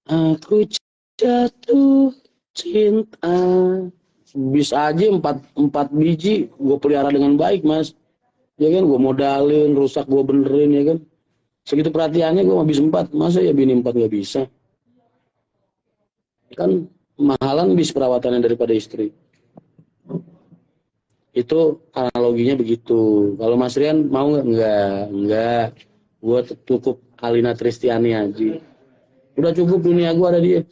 Aku jatuh cinta. Bisa aja empat biji gue pelihara dengan baik, Mas. Ya kan, gue modalin, rusak gue benerin, ya kan. Segitu perhatiannya gue habis 4. Masa ya bini 4 gak bisa? Kan mahalan bis perawatannya daripada istri. Itu analoginya begitu. Kalau Mas Rian mau nggak? Nggak. Gue cukup Alina Tristiani aja. Udah cukup, dunia gue ada dia.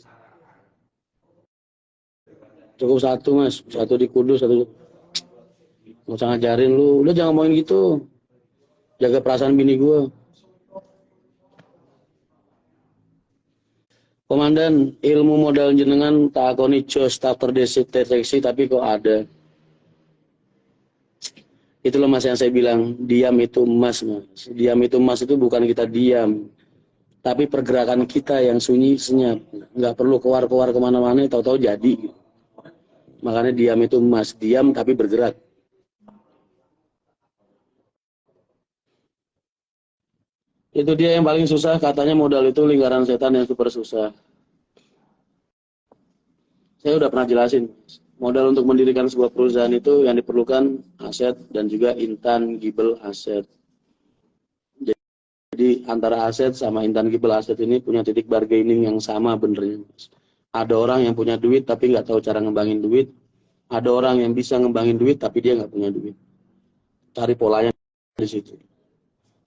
Cukup satu, Mas. Satu di Kudus, satu. Nggak usah ngajarin lu. Udah jangan ngomongin gitu. Jaga perasaan bini gue. Komandan, ilmu modal jenengan tak akoni jos tak terdeteksi, tapi kok ada. Itulah Mas yang saya bilang, diam itu emas, Mas. Diam itu emas itu bukan kita diam, tapi pergerakan kita yang sunyi senyap. Nggak perlu keluar-keluar kemana-mana, tahu-tahu jadi. Makanya diam itu emas, diam tapi bergerak. Itu dia yang paling susah, katanya modal itu lingkaran setan yang super susah. Saya udah pernah jelasin, modal untuk mendirikan sebuah perusahaan itu yang diperlukan aset dan juga intangible aset. Jadi antara aset sama intangible aset ini punya titik bargaining yang sama benernya. Ada orang yang punya duit tapi nggak tahu cara ngembangin duit. Ada orang yang bisa ngembangin duit tapi dia nggak punya duit. Cari polanya di situ.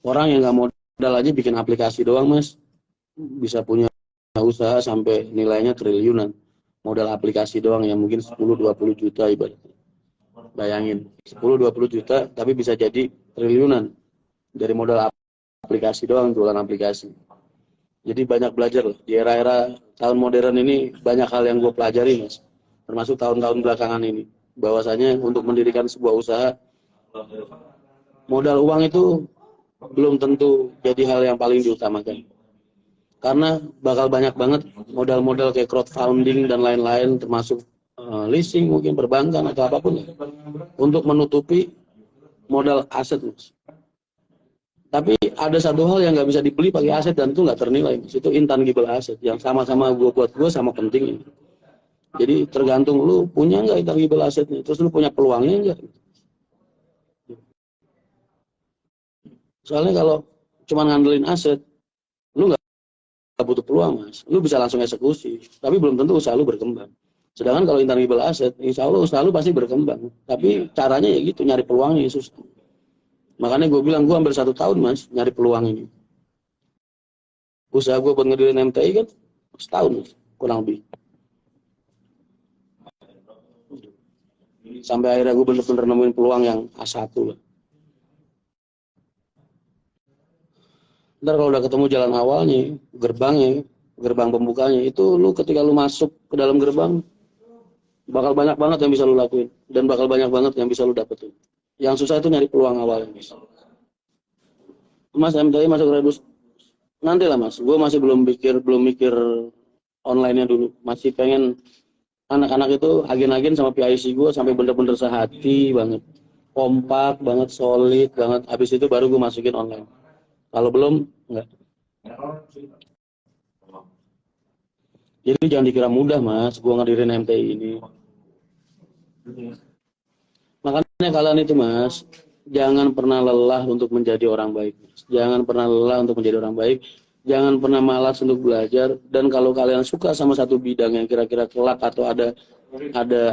Orang yang nggak modal aja bikin aplikasi doang, Mas, bisa punya usaha sampai nilainya triliunan. Modal aplikasi doang yang mungkin 10-20 juta ibaratnya. Bayangin, 10-20 juta tapi bisa jadi triliunan dari modal aplikasi doang, jualan aplikasi. Jadi banyak belajar loh. Di era-era tahun modern ini banyak hal yang gue pelajari, Mas. Termasuk tahun-tahun belakangan ini. Bahwasanya untuk mendirikan sebuah usaha, modal uang itu belum tentu jadi hal yang paling diutamakan. Karena bakal banyak banget modal-modal kayak crowdfunding dan lain-lain, termasuk leasing mungkin perbankan atau apapun ya, untuk menutupi modal aset, Mas. Tapi ada satu hal yang nggak bisa dibeli pakai aset dan itu nggak ternilai, Mas. Itu intangible aset yang sama-sama buat gue sama pentingnya. Jadi tergantung lu punya nggak intangible asetnya, terus lu punya peluangnya nggak. Soalnya kalau cuma ngandelin aset, lu nggak butuh peluang, Mas. Lu bisa langsung eksekusi, tapi belum tentu usaha lu berkembang. Sedangkan kalau intangible aset, insya Allah usaha lu pasti berkembang. Tapi caranya ya gitu, nyari peluangnya susah. Makanya gue bilang gue hampir 1 tahun, Mas, nyari peluang ini. Usaha gue buat ngedirin MTI kan setahun, Mas, kurang lebih. Sampai akhirnya gue bener-bener nemuin peluang yang A1 lah. Ntar kalau udah ketemu jalan awalnya, gerbangnya, gerbang pembukanya, itu lu ketika lu masuk ke dalam gerbang, bakal banyak banget yang bisa lu lakuin. Dan bakal banyak banget yang bisa lu dapetin. Yang susah itu nyari peluang awalnya, Mas, MTI masuk rebus. Nanti lah, Mas, gue masih belum mikir online-nya dulu. Masih pengen anak-anak itu agen-agen sama PIC gue sampai bener-bener sehati banget. Kompak banget, solid banget. Habis itu baru gue masukin online. Kalau belum, enggak. Jadi jangan dikira mudah, Mas, gue ngadirin MTI ini. Makanya kalian itu, Mas, jangan pernah lelah untuk menjadi orang baik. Mas. Jangan pernah lelah untuk menjadi orang baik. Jangan pernah malas untuk belajar. Dan kalau kalian suka sama satu bidang yang kira-kira kelak atau ada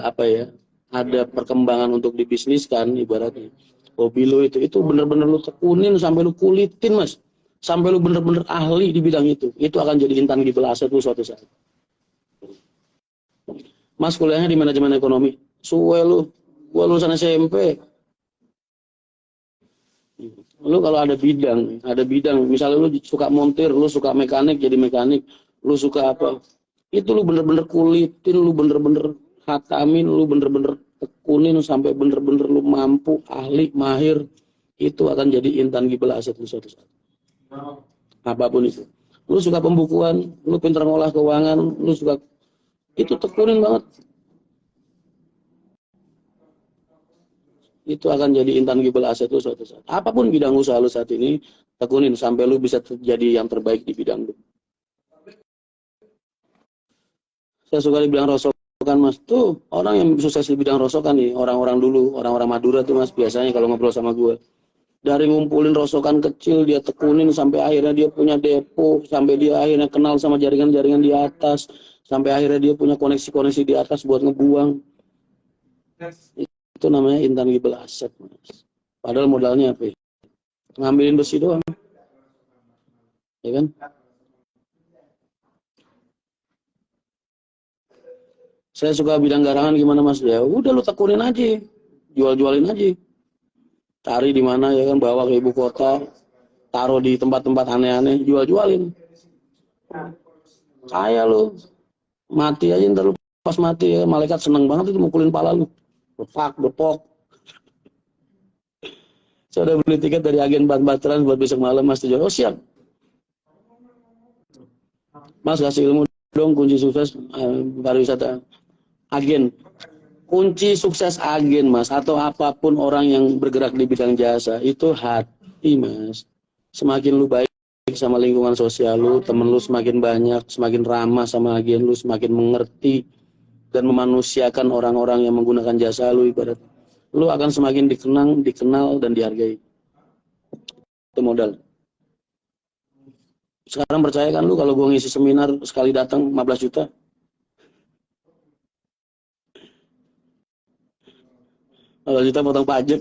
apa ya, ada perkembangan untuk dibisniskan ibaratnya. Hobi lu itu bener-bener lu tekunin sampai lu kulitin, Mas. Sampai lu bener-bener ahli di bidang itu. Itu akan jadi intangible aset lu suatu saat. Mas kuliahnya di manajemen ekonomi. Suwe lu, gua lulusan SMP. Lu kalau ada bidang, misalnya lu suka montir, lu suka mekanik jadi mekanik, lu suka apa, itu lu bener-bener kulitin, lu bener-bener hatamin, lu bener-bener tekunin sampai bener-bener lu mampu, ahli, mahir, itu akan jadi intangible aset lu suatu saat. Apapun itu. Lu suka pembukuan, lu pintar ngolah keuangan, lu suka, itu tekunin banget. Itu akan jadi intangible aset lu suatu saat. Apapun bidang usaha lu saat ini, tekunin sampai lu bisa jadi yang terbaik di bidang lu. Saya suka dibilang rosokan mas. Tuh orang yang sukses di bidang rosokan nih, orang-orang dulu, orang-orang Madura tuh mas, biasanya kalau ngobrol sama gue. Dari ngumpulin rosokan kecil, dia tekunin sampai akhirnya dia punya depo, sampai dia akhirnya kenal sama jaringan-jaringan di atas, sampai akhirnya dia punya koneksi-koneksi di atas buat ngebuang. Itu namanya intangible asset mas. Padahal modalnya apa ya? Ngambilin besi doang, ya kan? Saya suka bidang garangan gimana mas? Ya udah lu tekunin aja, jual-jualin aja. Cari di mana ya kan, bawa ke ibu kota, taruh di tempat-tempat aneh-aneh, jual-jualin. Kaya lu, mati aja ntar lu pas mati ya, malaikat seneng banget itu mukulin pala lu. Bepak, bepok. Saya udah beli tiket dari agen Bat-Batelan buat besok malam mas tujuan. Oh siap. Mas kasih ilmu dong kunci sukses pariwisata. Agen. Kunci sukses agen mas, atau apapun orang yang bergerak di bidang jasa, itu hati mas. Semakin lu baik sama lingkungan sosial lu, temen lu semakin banyak, semakin ramah sama agen lu, semakin mengerti dan memanusiakan orang-orang yang menggunakan jasa lu, ibarat lu akan semakin dikenal dan dihargai. Itu modal. Sekarang percaya kan lu kalau gue ngisi seminar sekali datang 15 juta? Kalau juta potong pajak.